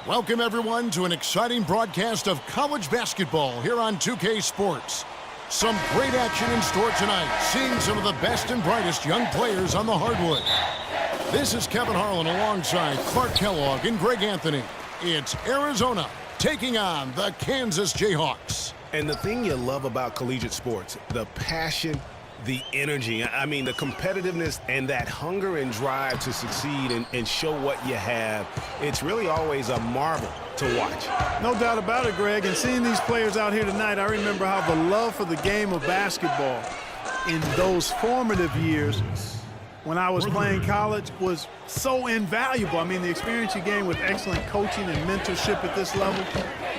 Welcome, everyone, to an exciting broadcast of college basketball here on 2K Sports. Some great action in store tonight, seeing some of the best and brightest young players on the hardwood. This is Kevin Harlan alongside Clark Kellogg and Greg Anthony. It's Arizona taking on the Kansas Jayhawks. And the thing you love about collegiate sports, the passion, the energy, I mean, the competitiveness and that hunger and drive to succeed and show what you have, it's really always a marvel to watch. No doubt about it, Greg. And seeing these players out here tonight, I remember how the love for the game of basketball in those formative years when I was playing college was so invaluable. I mean, the experience you gain with excellent coaching and mentorship at this level,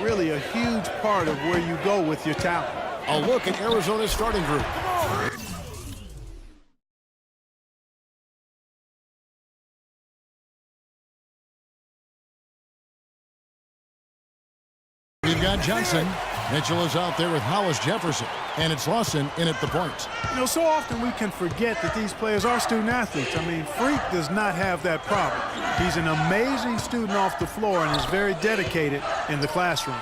really a huge part of where you go with your talent. A look at Arizona's starting group. We've got Johnson. Mitchell is out there with Hollis Jefferson, and it's Lawson in at the point. You know, so often we can forget that these players are student athletes. I mean, Freak does not have that problem. He's an amazing student off the floor and is very dedicated in the classroom.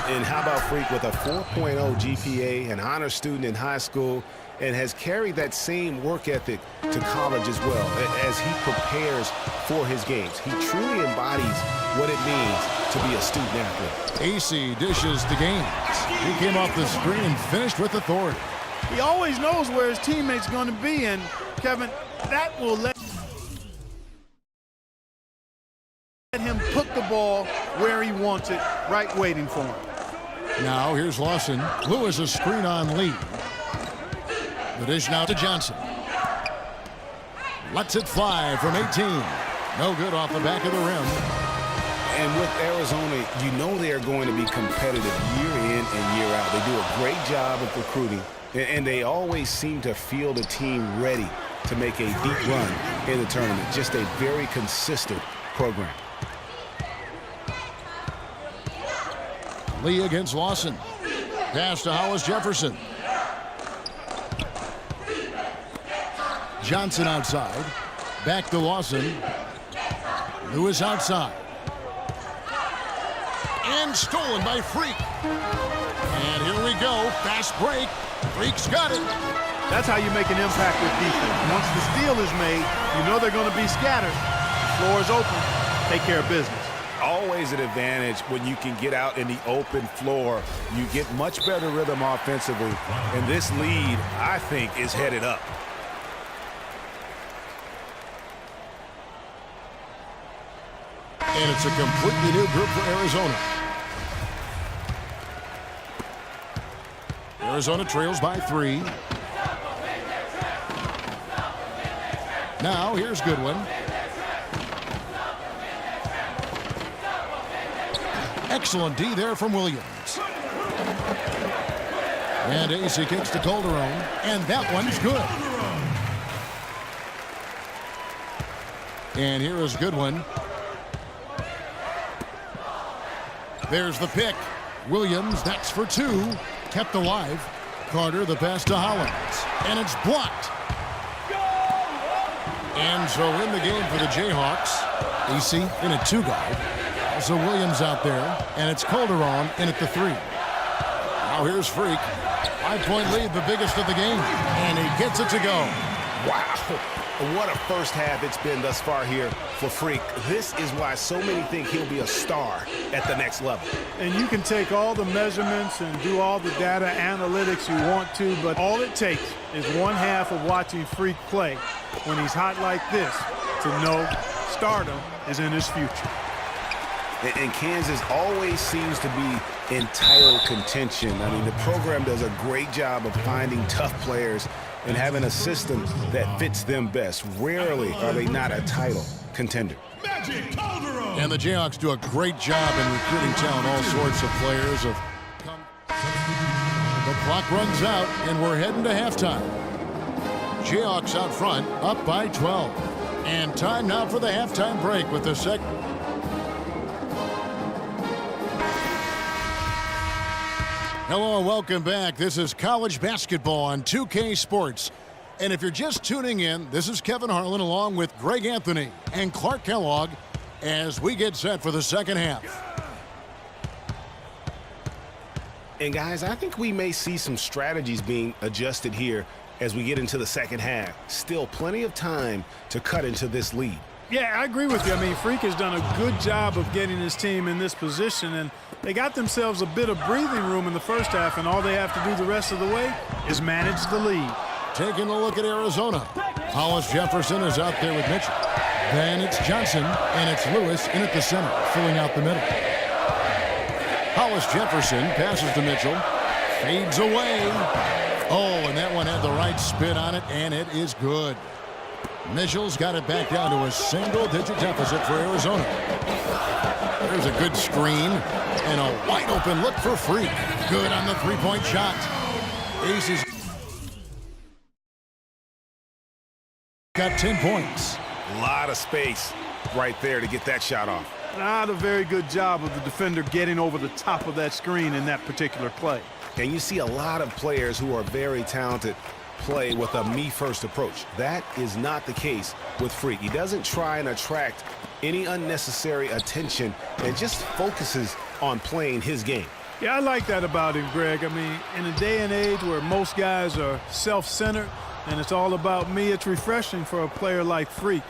And how about Freak with a 4.0 GPA, an honor student in high school, and has carried that same work ethic to college as well as he prepares for his games. He truly embodies what it means to be a student athlete. AC dishes the games. He came off the screen and finished with authority. He always knows where his teammate's going to be, and Kevin, that will let him put the ball where he wants it, right waiting for him. Now here's Lawson. Lewis a screen on Lee. The dish now to Johnson. Lets it fly from 18. No good off the back of the rim. And with Arizona, you know they are going to be competitive year in and year out. They do a great job of recruiting, and they always seem to field a team ready to make a deep run in the tournament. Just a very consistent program. Lee against Lawson. Pass to Hollis Jefferson. Johnson outside. Back to Lawson. Lewis outside. And stolen by Freak. And here we go. Fast break. Freak's got it. That's how you make an impact with defense. Once the steal is made, you know they're going to be scattered. Floor is open. Take care of business. Always an advantage when you can get out in the open floor. You get much better rhythm offensively. And this lead, I think, is headed up. And it's a completely new group for Arizona. Arizona trails by 3. Now here's Goodwin. Excellent D there from Williams. And AC kicks to Calderon, and that one's good. And here is Goodwin. There's the pick. Williams, that's for 2. Kept alive. Carter, the pass to Hollins. And it's blocked. And so in the game for the Jayhawks, AC in a 2 guard. Also Williams out there. And it's Calderon in at the 3. Now here's Freak. 5-point lead, the biggest of the game. And he gets it to go. Wow. What a first half it's been thus far here for Freak. This is why so many think he'll be a star at the next level. And you can take all the measurements and do all the data analytics you want to, but all it takes is one half of watching Freak play when he's hot like this to know stardom is in his future. And Kansas always seems to be in title contention. I mean, the program does a great job of finding tough players and having a system that fits them best. Rarely are they not a title contender. And the Jayhawks do a great job in recruiting talent, all sorts of players. The clock runs out, and we're heading to halftime. Jayhawks out front, up by 12. And time now for the halftime break with the second. Hello and welcome back. This is college basketball on 2K Sports. And if you're just tuning in, this is Kevin Harlan along with Greg Anthony and Clark Kellogg as we get set for the second half. And, guys, I think we may see some strategies being adjusted here as we get into the second half. Still plenty of time to cut into this lead. Yeah, I agree with you. I mean, Freak has done a good job of getting his team in this position, and they got themselves a bit of breathing room in the first half, and all they have to do the rest of the way is manage the lead. Taking a look at Arizona. Hollis Jefferson is out there with Mitchell. Then it's Johnson, and it's Lewis in at the center, filling out the middle. Hollis Jefferson passes to Mitchell. Fades away. Oh, and that one had the right spin on it, and it is good. Mitchell's got it back down to a single-digit deficit for Arizona. There's a good screen and a wide-open look for Freak. Good on the three-point shot. Aces got 10 points. A lot of space right there to get that shot off. Not a very good job of the defender getting over the top of that screen in that particular play. And you see a lot of players who are very talented play with a me-first approach. That is not the case with Freak. He doesn't try and attract any unnecessary attention and just focuses on playing his game. Yeah, I like that about him, Greg. I mean, in a day and age where most guys are self-centered and it's all about me, it's refreshing for a player like Freak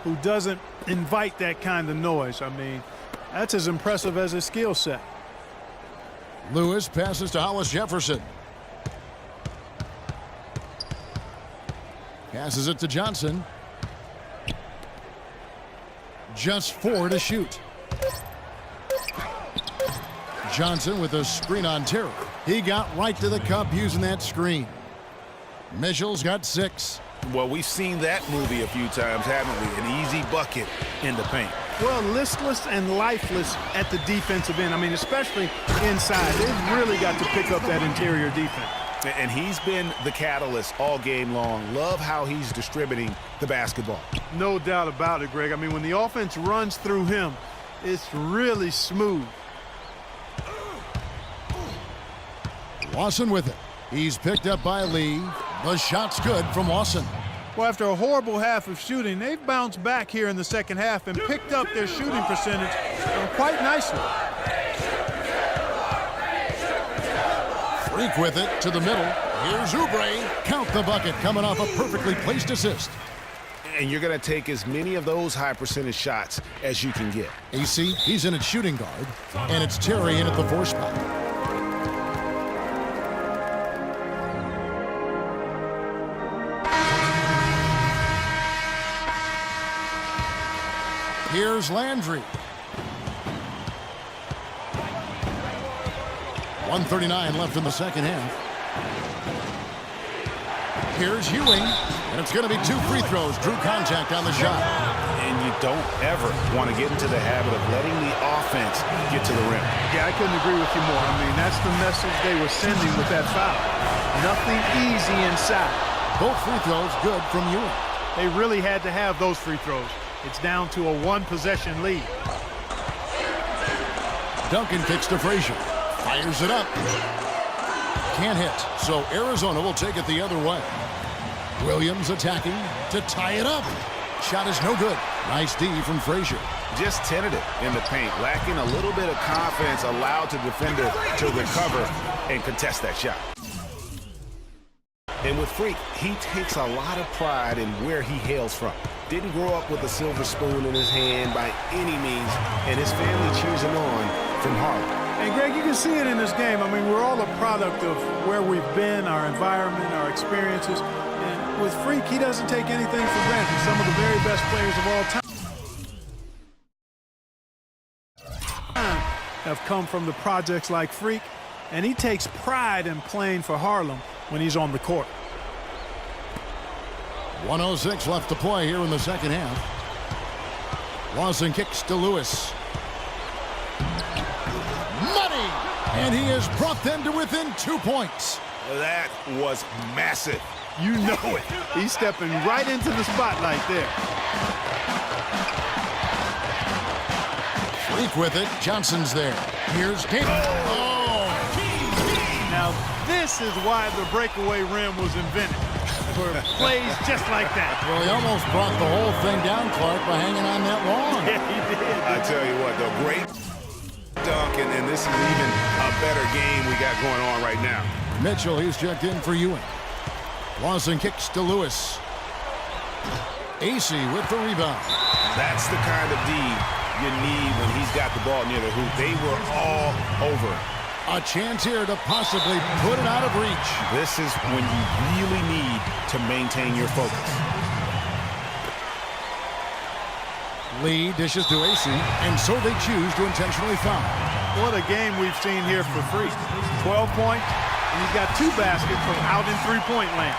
who doesn't invite that kind of noise. I mean, that's as impressive as his skill set. Lewis passes to Hollis Jefferson. Passes it to Johnson. Just 4 to shoot. Johnson with a screen on Terry. He got right to the cup using that screen. Mitchell's got 6. Well, we've seen that movie a few times, haven't we? An easy bucket in the paint. Well, listless and lifeless at the defensive end. I mean, especially inside. They've really got to pick up that interior defense. And he's been the catalyst all game long. Love how he's distributing the basketball. No doubt about it, Greg. I mean, when the offense runs through him, it's really smooth. Lawson with it. He's picked up by Lee. The shot's good from Lawson. Well, after a horrible half of shooting, they've bounced back here in the second half and picked up their shooting percentage quite nicely. Freak with it to the middle. Here's Oubre. Count the bucket coming off a perfectly placed assist. And you're going to take as many of those high percentage shots as you can get. AC, he's in at shooting guard. And it's Terry in at the 4 spot. Here's Landry. 1:39 left in the second half. Here's Ewing, and it's going to be 2 free throws. Drew contact on the shot. And you don't ever want to get into the habit of letting the offense get to the rim. Yeah, I couldn't agree with you more. I mean, that's the message they were sending with that foul. Nothing easy inside. Both free throws good from Ewing. They really had to have those free throws. It's down to a 1-possession lead. Duncan kicks to Frazier. Fires it up. Can't hit, so Arizona will take it the other way. Williams attacking to tie it up. Shot is no good. Nice D from Frazier. Just tentative in the paint, lacking a little bit of confidence, allowed the defender to recover and contest that shot. And with Freak, he takes a lot of pride in where he hails from. Didn't grow up with a silver spoon in his hand by any means, and his family cheers him on from Harlem. And, Greg, you can see it in this game. I mean, we're all a product of where we've been, our environment, our experiences. And with Freak, he doesn't take anything for granted. Some of the very best players of all time have come from the projects like Freak, and he takes pride in playing for Harlem when he's on the court. 1:06 left to play here in the second half. Lawson kicks to Lewis. Money! And he has brought them to within 2 points. That was massive. You know it. He's stepping right into the spotlight there. Freak with it. Johnson's there. Here's King. Oh! Now, this is why the breakaway rim was invented. For plays just like that. Well, he almost brought the whole thing down, Clark, by hanging on that long. Yeah, he did. I tell you what, though, great dunk luck, and this is even a better game we got going on right now. Mitchell, he's checked in for Ewing. Lawson kicks to Lewis. AC with the rebound. That's the kind of D you need when he's got the ball near the hoop. They were all over it. A chance here to possibly put it out of reach. This is when you really need to maintain your focus. Lee dishes to AC, and so they choose to intentionally foul. What a game we've seen here for free. 12 points, and he's got 2 baskets from out in three-point land.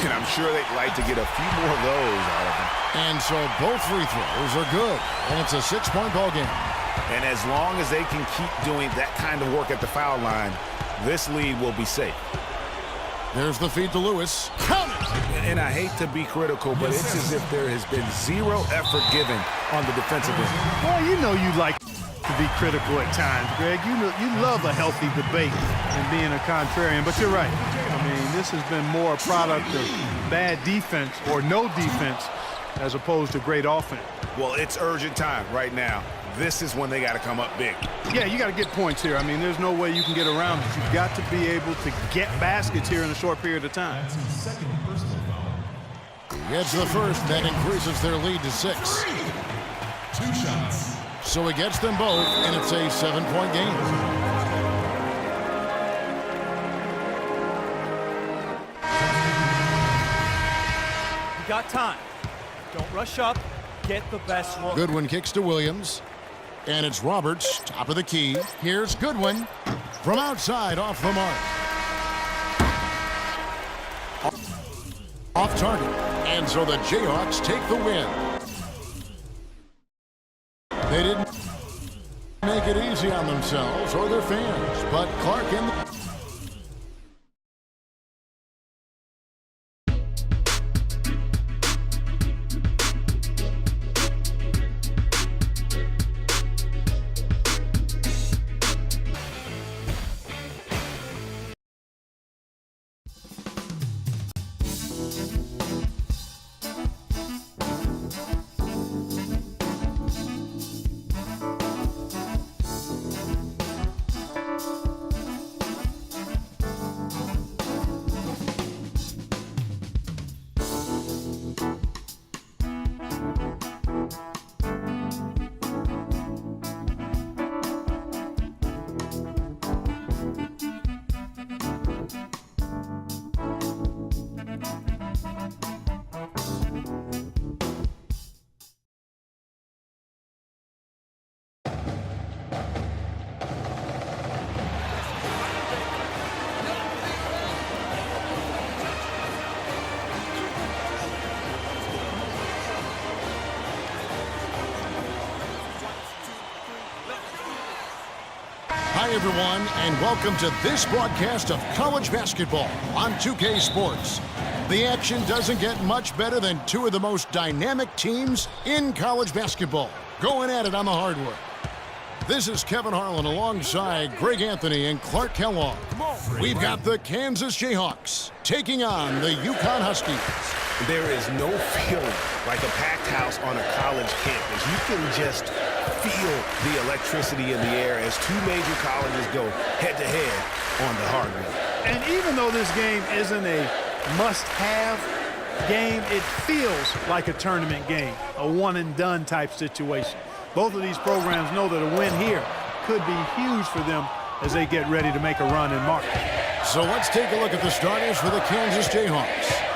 And I'm sure they'd like to get a few more of those out of him. And so both free throws are good, and it's a 6-point ball game. And as long as they can keep doing that kind of work at the foul line, this lead will be safe. There's the feed to Lewis. Count it! And I hate to be critical, but it's as if there has been zero effort given on the defensive end. Well, you know you like to be critical at times, Greg. You know you love a healthy debate and being a contrarian, but you're right. I mean, this has been more a product of bad defense or no defense as opposed to great offense. Well, it's urgent time right now. This is when they got to come up big. Yeah, you got to get points here. I mean, there's no way you can get around it. You've got to be able to get baskets here in a short period of time. Gets the first, that increases their lead to 6. 2 shots. So he gets them both, and it's a 7-point game. You got time. Don't rush up. Get the best look. Goodwin kicks to Williams. And it's Roberts, top of the key. Here's Goodwin from outside, off the mark. Off target. And so the Jayhawks take the win. They didn't make it easy on themselves or their fans, but Clark in the... Hi, everyone, and welcome to this broadcast of college basketball on 2K Sports. The action doesn't get much better than 2 of the most dynamic teams in college basketball going at it on the hardwood. This is Kevin Harlan alongside Greg Anthony and Clark Kellogg. We've got the Kansas Jayhawks taking on the UConn Huskies. There is no feeling like a packed house on a college campus. You can just feel the electricity in the air as 2 major colleges go head-to-head on the hardwood. And even though this game isn't a must-have game, it feels like a tournament game, a one-and-done type situation. Both of these programs know that a win here could be huge for them as they get ready to make a run in March. So let's take a look at the starters for the Kansas Jayhawks.